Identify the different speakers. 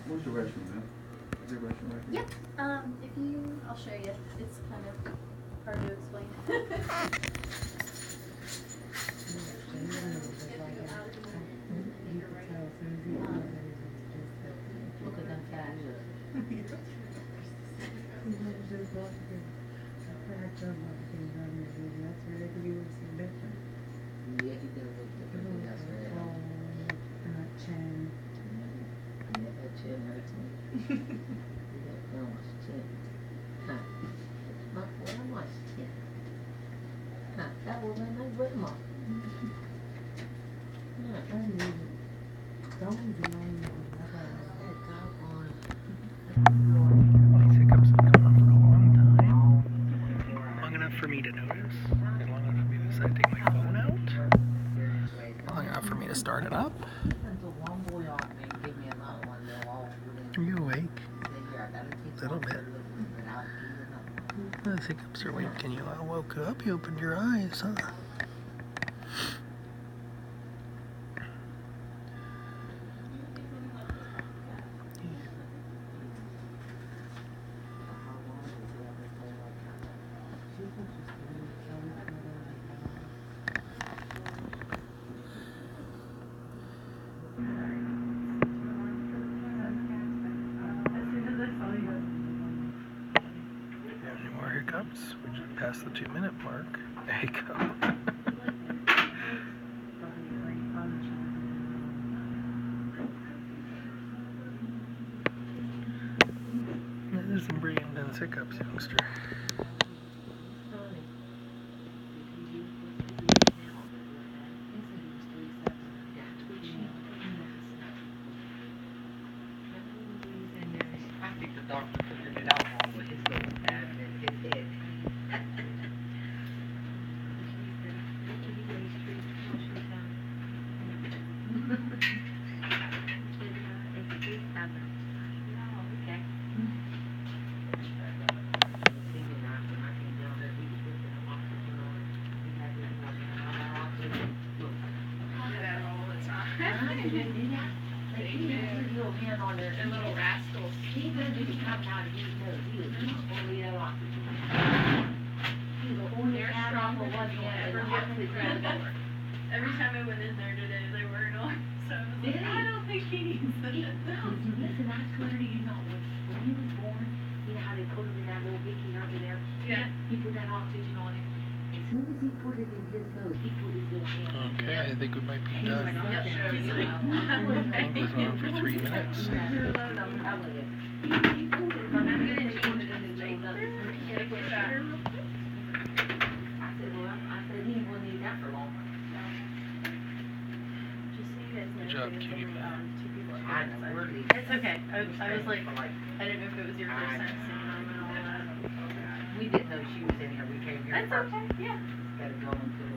Speaker 1: Where's the restroom, man? Is there a restroom right here?
Speaker 2: Yep. I'll show you. It's kind of hard to explain.
Speaker 3: Look at them flashes. Yeah, he does look different. That's right.
Speaker 4: Chin.
Speaker 3: Yeah, that chin hurts me. That grandma's chin. Huh. My grandma's chin. Huh. That was my grandma. Huh.
Speaker 4: I need it. Don't be
Speaker 5: These hiccups have gone on for a long time. Long enough for me to notice, and long enough for me to decide to take my phone out. Long enough for me to start it up. Are you awake? A little bit. Those hiccups are waking you up. Woke up, you opened your eyes, huh? Any more hiccups? We just passed the 2-minute mark. A hiccup. There's some pretty intense hiccups, youngster.
Speaker 3: I think the doctor figured it out wrong with his little pad in his head.
Speaker 2: And little rascals.
Speaker 3: He was coming out of his nose. He was only a lot. He was only
Speaker 2: They're
Speaker 3: a
Speaker 2: strong
Speaker 3: lot.
Speaker 2: for ever get incredible. Every time I went in there today, they were annoying. So I was like, I don't think he needs this.
Speaker 3: Listen, I swear to you, when he was born, you know how they put him in that little Vicky over there?
Speaker 2: Yeah.
Speaker 3: He put that oxygen on him. As soon as he put it in his nose, he put his little hand.
Speaker 5: Okay, I think we might be
Speaker 3: He was
Speaker 5: done.
Speaker 3: like,
Speaker 2: He's like,
Speaker 5: I think it was on for 3 minutes.
Speaker 3: I'm telling you. He pulled it from him and changed it in his nose. I said, he wouldn't need that for long.
Speaker 5: Good job, cutie pie.
Speaker 3: I know, we're leaving.
Speaker 2: It's okay. I was like, I didn't know if it was your first time seeing them and all that.
Speaker 3: We didn't know she was in here. We came here
Speaker 2: That's
Speaker 3: first.
Speaker 2: okay, yeah.
Speaker 3: Gotta go into